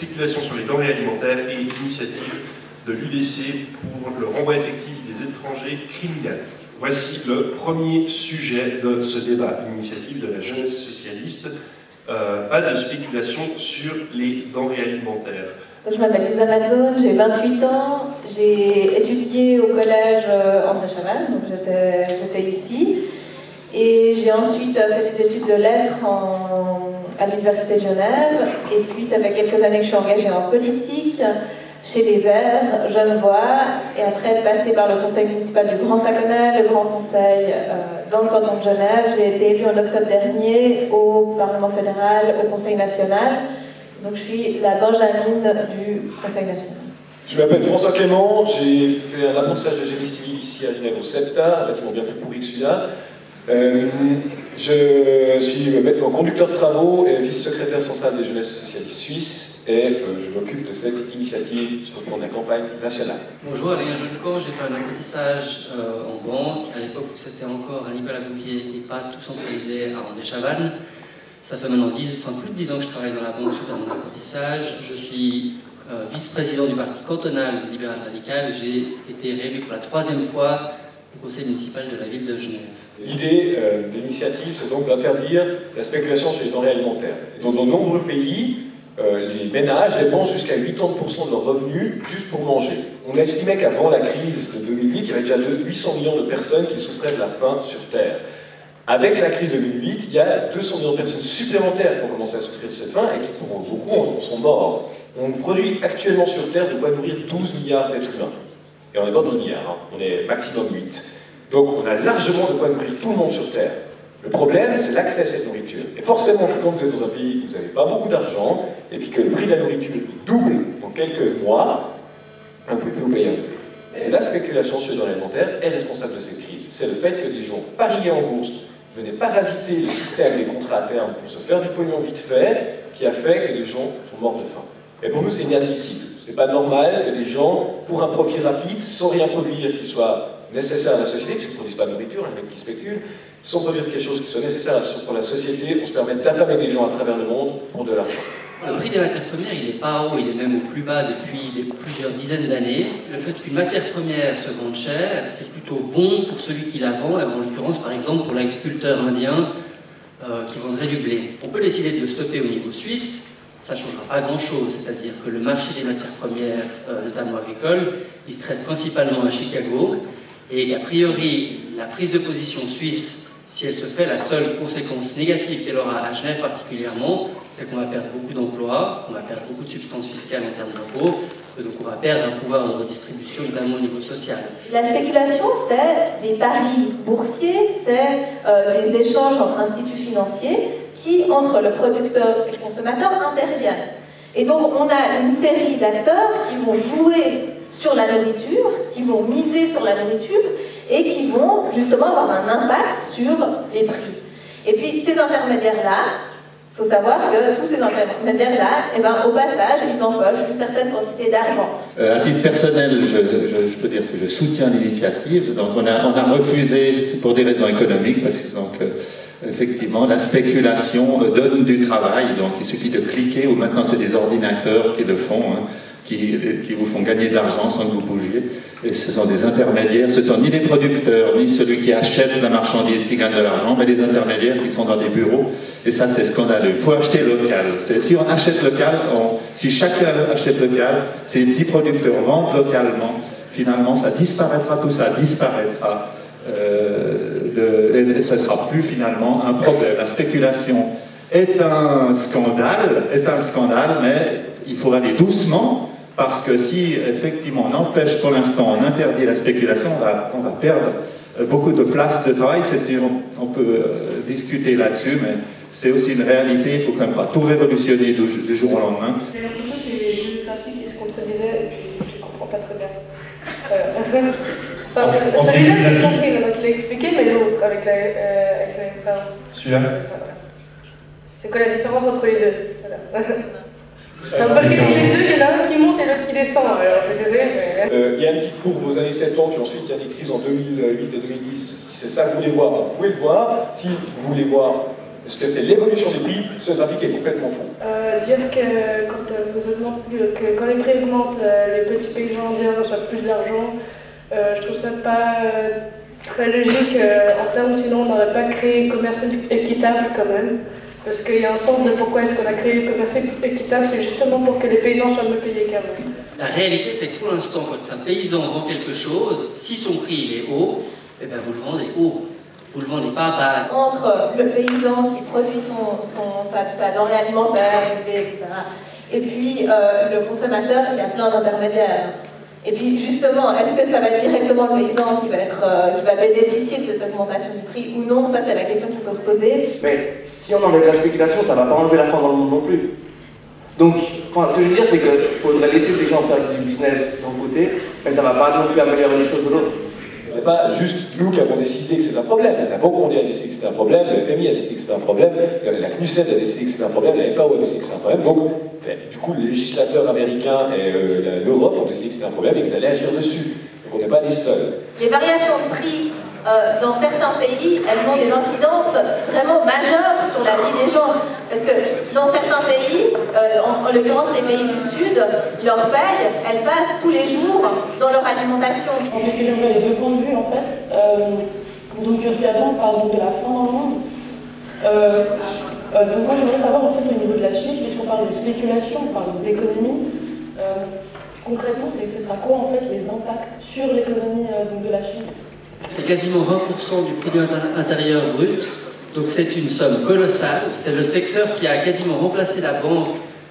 spéculation sur les denrées alimentaires et l'initiative de l'UDC pour le renvoi effectif des étrangers criminels. Voici le premier sujet de ce débat, l'initiative de la jeunesse socialiste. Pas de spéculation sur les denrées alimentaires. Donc, je m'appelle Lisa Mazzone, j'ai 28 ans, j'ai étudié au collège André Chaval, donc j'étais ici, et j'ai ensuite fait des études de lettres à l'Université de Genève, et puis ça fait quelques années que je suis engagée en politique, chez les Verts, Genevois, et après être passée par le conseil municipal du Grand Saconnet, le Grand Conseil dans le canton de Genève. J'ai été élue en octobre dernier au Parlement fédéral, au Conseil national. Donc je suis la Benjamine du Conseil national. Je m'appelle François Clément, j'ai fait un apprentissage de génie civil ici à Genève au CEPTA, un bâtiment bien plus pourri que celui-là. Je suis maintenant conducteur de travaux et vice-secrétaire central des jeunesses socialistes suisses et je m'occupe de cette initiative sur le plan de la campagne nationale. Bonjour, Alain Jeunecamp, j'ai fait un apprentissage en banque à l'époque où c'était encore à Nicolas Bouvier et pas tout centralisé à André Chavannes. Ça fait maintenant plus de 10 ans que je travaille dans la banque suite à mon apprentissage. Je suis vice-président du parti cantonal libéral radical. J'ai été réélu pour la 3e fois au conseil municipal de la ville de Genève. L'idée de l'initiative, c'est donc d'interdire la spéculation sur les denrées alimentaires. Dans de nombreux pays, les ménages dépensent jusqu'à 80% de leurs revenus juste pour manger. On estimait qu'avant la crise de 2008, il y avait déjà 800 millions de personnes qui souffraient de la faim sur Terre. Avec la crise de 2008, il y a 200 millions de personnes supplémentaires qui ont commencé à souffrir de cette faim et qui, pour beaucoup, sont morts. On produit actuellement sur Terre de quoi nourrir 12 milliards d'êtres humains. Et on n'est pas 12 milliards, hein. On est maximum 8. Donc on a largement de quoi nourrir tout le monde sur Terre. Le problème, c'est l'accès à cette nourriture. Et forcément, quand vous êtes dans un pays où vous n'avez pas beaucoup d'argent, et puis que le prix de la nourriture double en quelques mois, vous ne pouvez plus vous payer un café. Et la spéculation sur les denrées alimentaires est responsable de cette crise. C'est le fait que des gens pariaient en bourse, venaient parasiter le système des contrats à terme pour se faire du pognon vite fait, qui a fait que des gens sont morts de faim. Et pour nous, c'est inadmissible. C'est pas normal que des gens, pour un profit rapide, sans rien produire qui soit nécessaire à la société, parce qu'ils ne produisent pas de nourriture, les mecs qui spéculent, sans produire quelque chose qui soit nécessaire pour la société, on se permet d'affamer des gens à travers le monde pour de l'argent. Le prix des matières premières, il n'est pas haut, il est même au plus bas depuis plusieurs dizaines d'années. Le fait qu'une matière première se vende cher, c'est plutôt bon pour celui qui la vend, et en l'occurrence, par exemple, pour l'agriculteur indien qui vendrait du blé. On peut décider de le stopper au niveau suisse, ça ne changera pas grand-chose, c'est-à-dire que le marché des matières premières, notamment agricoles, il se traite principalement à Chicago, et qu'a priori, la prise de position suisse, si elle se fait, la seule conséquence négative qu'elle aura à Genève particulièrement, c'est qu'on va perdre beaucoup d'emplois, qu'on va perdre beaucoup de substances fiscales en termes d'impôts, que donc on va perdre un pouvoir de redistribution, notamment au niveau social. La spéculation, c'est des paris boursiers, c'est des échanges entre instituts financiers qui, entre le producteur et le consommateur, interviennent. Et donc on a une série d'acteurs qui vont jouer sur la nourriture, qui vont miser sur la nourriture et qui vont justement avoir un impact sur les prix. Et puis ces intermédiaires-là, il faut savoir que tous ces intermédiaires-là, au passage, ils empochent une certaine quantité d'argent. À titre personnel, je peux dire que je soutiens l'initiative. Donc on a refusé, c'est pour des raisons économiques, parce que donc, effectivement, la spéculation donne du travail, donc il suffit de cliquer, ou maintenant c'est des ordinateurs qui le font, hein, qui vous font gagner de l'argent sans que vous bougiez. Et ce sont des intermédiaires, ce ne sont ni les producteurs, ni celui qui achète la marchandise qui gagne de l'argent, mais des intermédiaires qui sont dans des bureaux. Et ça, c'est scandaleux. Il faut acheter local. Si on achète local, si chacun achète local, si les petits producteurs vendent localement, finalement, ça disparaîtra, tout ça disparaîtra. Et ce ne sera plus finalement un problème. La spéculation est un scandale, mais il faut aller doucement, parce que si effectivement on empêche pour l'instant, on interdit la spéculation, on va perdre beaucoup de places de travail. On peut discuter là-dessus, mais c'est aussi une réalité. Il ne faut quand même pas tout révolutionner du jour au lendemain. J'ai l'impression que les graphiques ils se contredisaient, et puis je ne comprends pas très bien. Celui-là, j'ai compris, je l'ai expliqué, mais l'autre, avec la femme. Celui-là. C'est quoi la différence entre les deux? Voilà. Non, parce que les deux, il y en a un qui monte et l'autre qui descend. Alors, je suis désolé, mais... Il y a une petite courbe aux années 70, puis ensuite il y a des crises en 2008 et 2010. Si c'est ça que vous voulez voir, vous pouvez le voir. Si vous voulez voir ce que c'est l'évolution des prix, ce graphique est complètement faux. Dire que quand vous augmentez que quand les prix augmentent, les petits paysans indiens reçoivent plus d'argent. Je trouve ça pas très logique en termes, sinon on n'aurait pas créé commerce équitable quand même. Parce qu'il y a un sens de pourquoi est-ce qu'on a créé le commerce équitable, c'est justement pour que les paysans soient mieux payés qu'avant. La réalité, c'est que pour l'instant, quand un paysan vend quelque chose, si son prix il est haut, eh ben vous le vendez haut. Vous ne le vendez pas bas. Entre le paysan qui produit sa denrée alimentaire, etc., et puis le consommateur, il y a plein d'intermédiaires. Et puis justement, est-ce que ça va être directement le paysan qui va bénéficier de cette augmentation du prix ou non? Ça, c'est la question qu'il faut se poser. Mais si on enlève la spéculation, ça ne va pas enlever la faim dans le monde non plus. Donc, ce que je veux dire, c'est qu'il faudrait laisser des gens faire du business d'un côté, mais ça ne va pas non plus améliorer les choses de l'autre. C'est pas juste nous qui avons décidé que c'est un problème. La Banque mondiale a décidé que c'est un problème, le FMI a décidé que c'est un problème, la CNUSET a décidé que c'est un problème, la FAO a décidé que c'est un problème. Donc, du coup, les législateurs américains et l'Europe ont décidé que c'était un problème et qu'ils allaient agir dessus. Donc, on n'est pas les seuls. Les variations de prix dans certains pays, elles ont des incidences vraiment majeures sur la vie des gens. Parce que dans certains pays, en l'occurrence les pays du Sud, leur paye, elle passe tous les jours dans leur alimentation. Parce que j'aimerais les deux points de vue en fait. Donc avant, on parle donc de la faim dans le monde. Donc moi j'aimerais savoir en fait au niveau de la Suisse, puisqu'on parle de spéculation, on parle d'économie. Concrètement, ce sera quoi en fait les impacts sur l'économie de la Suisse? C'est quasiment 20% du produit intérieur brut, donc c'est une somme colossale. C'est le secteur qui a quasiment remplacé la banque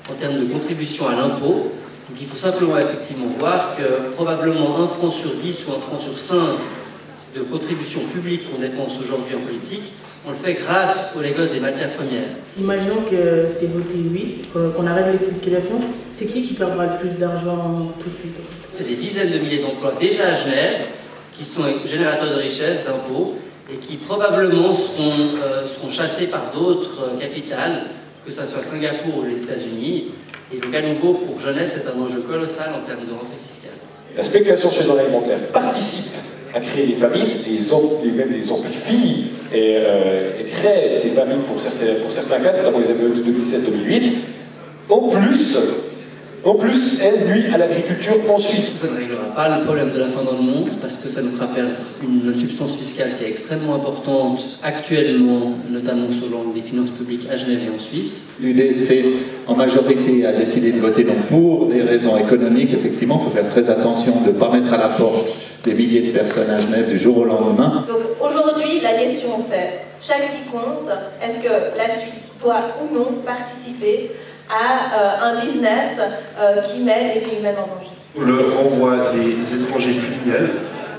en termes de contribution à l'impôt. Donc il faut simplement effectivement voir que probablement 1 franc sur 10 ou 1 franc sur 5 de contributions publiques qu'on dépense aujourd'hui en politique, on le fait grâce au négoce des matières premières. Imaginons que c'est voté oui, qu'on arrête les spéculations. C'est qui perdra le plus d'argent tout de suite? C'est des dizaines de milliers d'emplois déjà à Genève, qui sont générateurs de richesse, d'impôts, et qui probablement seront chassés par d'autres capitales, que ce soit Singapour ou les États-Unis. Et donc à nouveau, pour Genève, c'est un enjeu colossal en termes de rentrée fiscale. La spéculation sur les denrées alimentaires participe à créer des famines, même les amplifie et crée ces famines pour certains cas, notamment les années 2017-2008. En plus, elle nuit à l'agriculture en Suisse. Ça ne réglera pas le problème de la faim dans le monde, parce que ça nous fera perdre une substance fiscale qui est extrêmement importante actuellement, notamment selon les finances publiques à Genève et en Suisse. L'UDC, en majorité, a décidé de voter non pour des raisons économiques. Effectivement, il faut faire très attention de ne pas mettre à la porte des milliers de personnes à Genève du jour au lendemain. Donc aujourd'hui, la question c'est, chaque vie compte, est-ce que la Suisse doit ou non participer à un business qui met des vies humaines en danger? Le renvoi des étrangers criminels.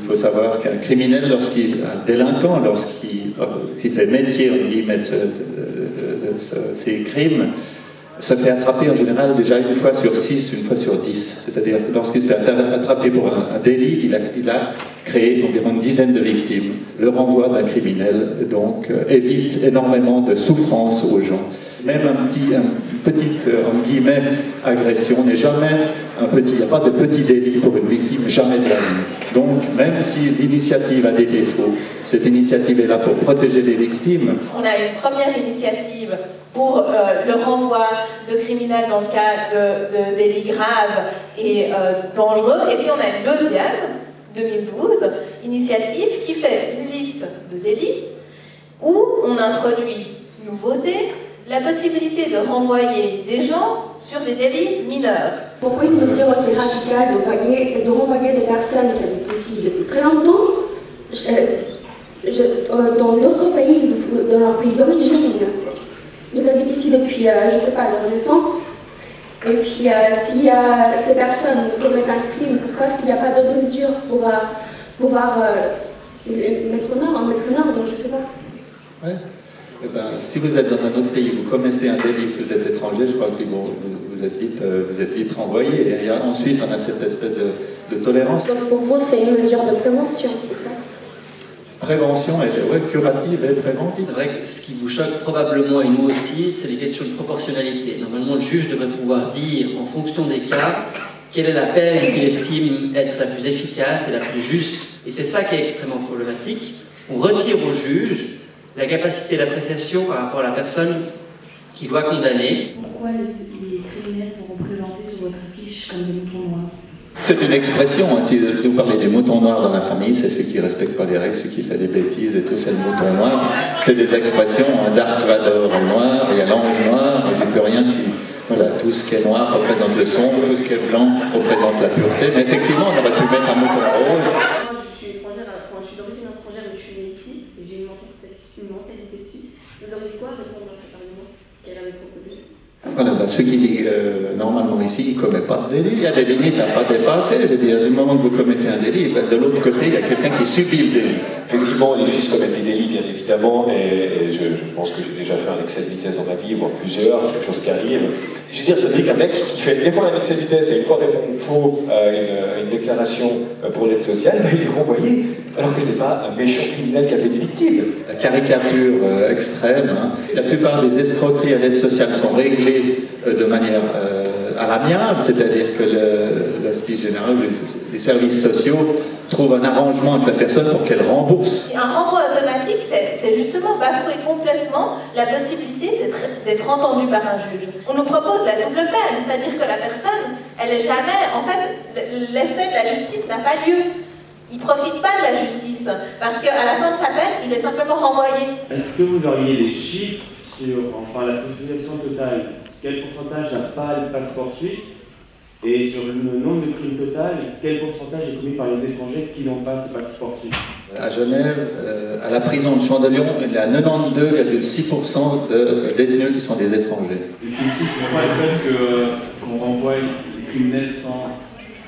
Il faut savoir qu'un criminel, un délinquant, lorsqu'il fait métier, on dit, de ses crimes, se fait attraper en général déjà une fois sur 6, une fois sur 10. C'est-à-dire que lorsqu'il se fait attraper pour un délit, il a créé environ une dizaine de victimes. Le renvoi d'un criminel, donc, évite énormément de souffrance aux gens. Même une petite, en guillemets, agression n'est jamais il n'y a pas de petit délit pour une victime, jamais de la vie. Donc, même si l'initiative a des défauts, cette initiative est là pour protéger les victimes. On a une première initiative pour le renvoi de criminels dans le cas de délits graves et dangereux. Et puis on a une deuxième, 2012, initiative qui fait une liste de délits où on introduit nouveauté, la possibilité de renvoyer des gens sur des délits mineurs. Pourquoi une mesure aussi radicale de renvoyer des personnes qui habitent ici depuis très longtemps dans d'autres pays, dans leur pays d'origine? Ils habitent ici depuis, je ne sais pas, leur naissance. Et puis, si ces personnes commettent un crime, pourquoi est-ce qu'il n'y a pas d'autres mesures pour pouvoir mettre en ordre, je ne sais pas. Ouais. Eh ben, si vous êtes dans un autre pays, vous commettez un délit, si vous êtes étranger, je crois que vous êtes vite renvoyé. Et en Suisse, on a cette espèce de tolérance. Donc pour vous, c'est une mesure de prévention, c'est ça? Prévention, curative et préventive. C'est vrai que ce qui vous choque probablement, et nous aussi, c'est les questions de proportionnalité. Normalement, le juge devrait pouvoir dire, en fonction des cas, quelle est la peine qu'il estime être la plus efficace et la plus juste. Et c'est ça qui est extrêmement problématique. On retire au juge la capacité d'appréciation par rapport à la personne qui doit condamner. Pourquoi les criminels sont représentés sur votre affiche comme des moutons noirs. C'est une expression, hein. Si vous parlez des moutons noirs dans la famille, c'est celui qui ne respecte pas les règles, celui qui fait des bêtises et tout, c'est le mouton noir. C'est des expressions, hein. Dark Vador est noir, il y a l'ange noir, j'y peux rien si... Voilà, tout ce qui est noir représente le sombre, tout ce qui est blanc représente la pureté, mais effectivement, on aurait pu mettre un mouton rose. Moi, je suis étrangère, je suis d'origine étrangère, mais je suis née ici, et j'ai une mentalité suisse. Vous auriez quoi à répondre à cet argument qu'elle avait proposé? Voilà, bah, ceux qui disent normalement ici, ils ne commettent pas de délit, il y a des limites à ne pas dépasser. Je veux dire, du moment que vous commettez un délit, bah, de l'autre côté, il y a quelqu'un qui subit le délit. Effectivement, les Suisses commettent des délits, bien évidemment, et je pense que j'ai déjà fait un excès de vitesse dans ma vie, voire plusieurs, c'est quelque chose qui arrive. Je veux dire, ça veut dire qu'un mec qui fait des fois un excès de vitesse et une fois répond faux à une déclaration pour l'aide sociale, bah, il est renvoyé, alors que c'est pas un méchant criminel qui a fait des victimes. La caricature extrême, hein. La plupart des escroqueries à l'aide sociale sont réglées de manière à l'amiable, c'est-à-dire que le SPIC général, les services sociaux trouvent un arrangement avec la personne pour qu'elle rembourse. Un renvoi automatique, c'est justement bafouer complètement la possibilité d'être entendue par un juge. On nous propose la double peine, c'est-à-dire que la personne, elle est jamais... En fait, l'effet de la justice n'a pas lieu. Il ne profite pas de la justice, parce qu'à la fin de sa peine, il est simplement renvoyé. Est-ce que vous auriez des chiffres sur la population totale? Quel pourcentage n'a pas le passeport suisse? Et sur le nombre de crimes total, quel pourcentage est commis par les étrangers qui n'ont pas ce passeport suisse? À Genève, à la prison de Chandelion, il y a 92,6% de détenus qui sont des étrangers. Et puis ici, je ne vois pas le fait qu'on renvoie les criminels sans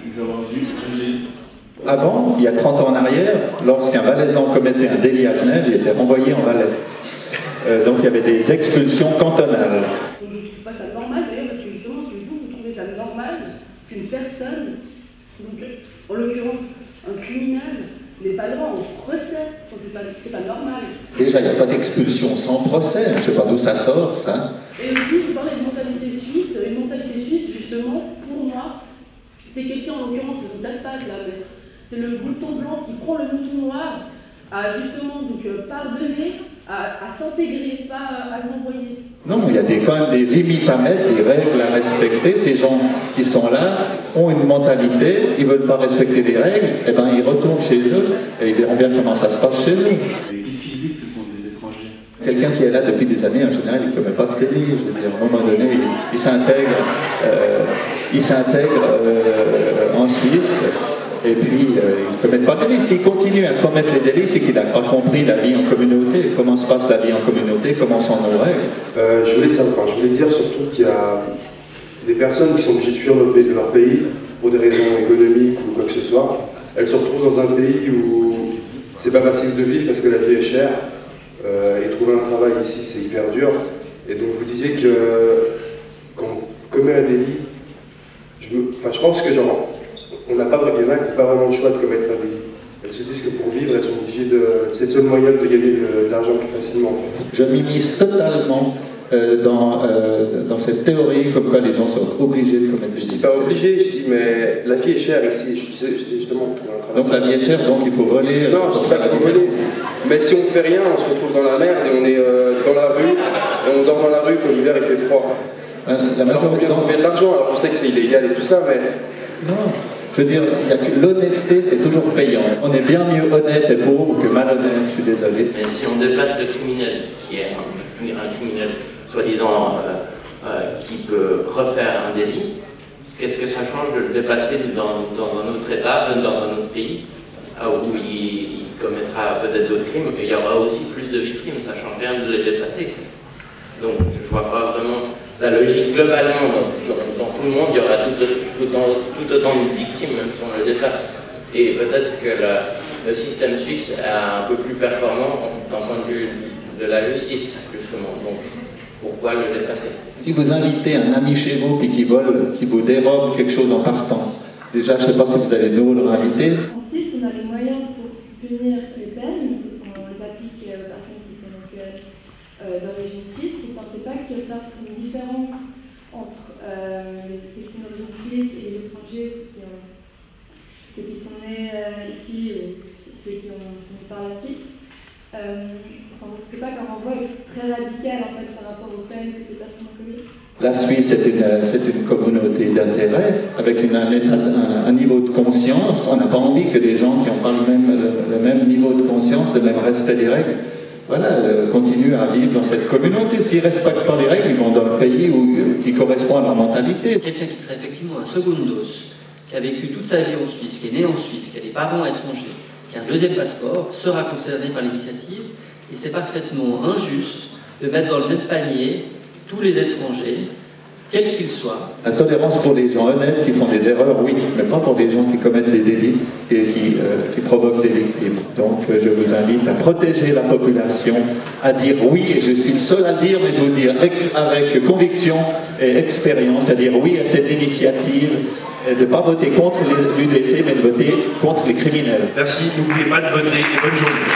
les avoir jugés. Avant, il y a 30 ans en arrière, lorsqu'un Valaisan commettait un délit à Genève, il était renvoyé en Valais. Donc il y avait des expulsions cantonales. Je ne trouve pas ça normal d'ailleurs, parce que justement, est-ce que vous trouvez ça normal qu'une personne, donc en l'occurrence un criminel, n'ait pas le droit au procès? C'est pas normal. Déjà, il n'y a pas d'expulsion sans procès, je ne sais pas d'où ça sort, ça. Et aussi, vous parlez de mentalité suisse. Une mentalité suisse, justement, pour moi, c'est quelqu'un, en l'occurrence, c'est peut-être pas de là, mais c'est le mouton blanc qui prend le mouton noir à justement donc, pardonner, à s'intégrer, pas à l'envoyer. Non, il y a quand même des limites à mettre, des règles à respecter. Ces gens qui sont là ont une mentalité, ils ne veulent pas respecter les règles, et ben ils retournent chez eux et ils verront bien comment ça se passe chez eux. Et qu'est-ce qu'ils disent que ce sont des étrangers? Quelqu'un qui est là depuis des années, en général, il ne commet pas de délit. Je veux dire, à un moment donné, il s'intègre en Suisse. Et puis, ils ne commettent pas de délits. S'ils continuent à commettre les délits, c'est qu'il n'a pas compris la vie en communauté. Comment se passe la vie en communauté, comment sont nos règles. Je voulais dire surtout qu'il y a des personnes qui sont obligées de fuir leur pays pour des raisons économiques ou quoi que ce soit. Elles se retrouvent dans un pays où c'est pas facile de vivre parce que la vie est chère. Et trouver un travail ici, c'est hyper dur. Et donc vous disiez que quand on commet un délit, je pense que genre... il y en a qui n'ont pas vraiment le choix de commettre un délit. Elles se disent que pour vivre, elles sont obligées c'est le seul moyen de gagner de l'argent plus facilement. Je m'immisce totalement dans cette théorie comme quoi les gens sont obligés de commettre des délits. Je dis pas obligé, je dis mais la vie est chère ici. Je dis justement. Donc la vie est chère, donc il faut voler. Non, je dis pas qu'il faut voler. Mais si on ne fait rien, on se retrouve dans la merde et on est dans la rue, et on dort dans la rue quand l'hiver il fait froid. Alors on vient trouver de l'argent, alors je sais que c'est illégal et tout ça, mais... Non. Je veux dire, l'honnêteté est toujours payante. On est bien mieux honnête et pauvre que malhonnête, je suis désolé. Mais si on déplace le criminel, qui est un criminel soi-disant qui peut refaire un délit, qu'est-ce que ça change de le déplacer dans un autre État, dans un autre pays, où il commettra peut-être d'autres crimes, et il y aura aussi plus de victimes, ça change rien de les déplacer. Donc je ne vois pas vraiment la logique globalement. Dans tout le monde, il y aura tout autant de victimes, même si on le déplace. Et peut-être que le système suisse est un peu plus performant d'un point de vue de la justice, justement. Donc, pourquoi le déplacer? Si vous invitez un ami chez vous puis qui vous dérobe quelque chose en partant, déjà, je ne sais pas si vous allez de nouveau le réinviter. Ensuite, on a les moyens pour punir les peines, on les applique aux personnes qui sont d'origine suisse. Vous ne pensez pas qu'il y a une différence entre ceux qui sont d'origine suisse et les étrangers, ceux qui sont nés ici et ceux qui ont fini par la Suisse? Enfin, c'est pas qu'un renvoi est très radical en fait par rapport aux peines que ces personnes ont commises? La Suisse c'est une communauté d'intérêt avec un niveau de conscience. On n'a pas envie que des gens qui n'ont pas le même niveau de conscience, le même respect des règles, voilà, continuent à vivre dans cette communauté. S'ils ne respectent pas les règles, ils vont dans le pays qui correspond à leur mentalité. Quelqu'un qui serait effectivement un secondos, qui a vécu toute sa vie en Suisse, qui est né en Suisse, qui a des parents étrangers, qui a un deuxième passeport, sera concerné par l'initiative. Et c'est parfaitement injuste de mettre dans le même panier tous les étrangers, quels qu'ils soient. La tolérance pour les gens honnêtes qui font des erreurs, oui, mais pas pour des gens qui commettent des délits et qui provoquent des victimes. Donc je vous invite à protéger la population, à dire oui, et je suis le seul à le dire, mais je vous le dis avec conviction et expérience, à dire oui à cette initiative, et de ne pas voter contre l'UDC, mais de voter contre les criminels. Merci, n'oubliez pas de voter et bonne journée.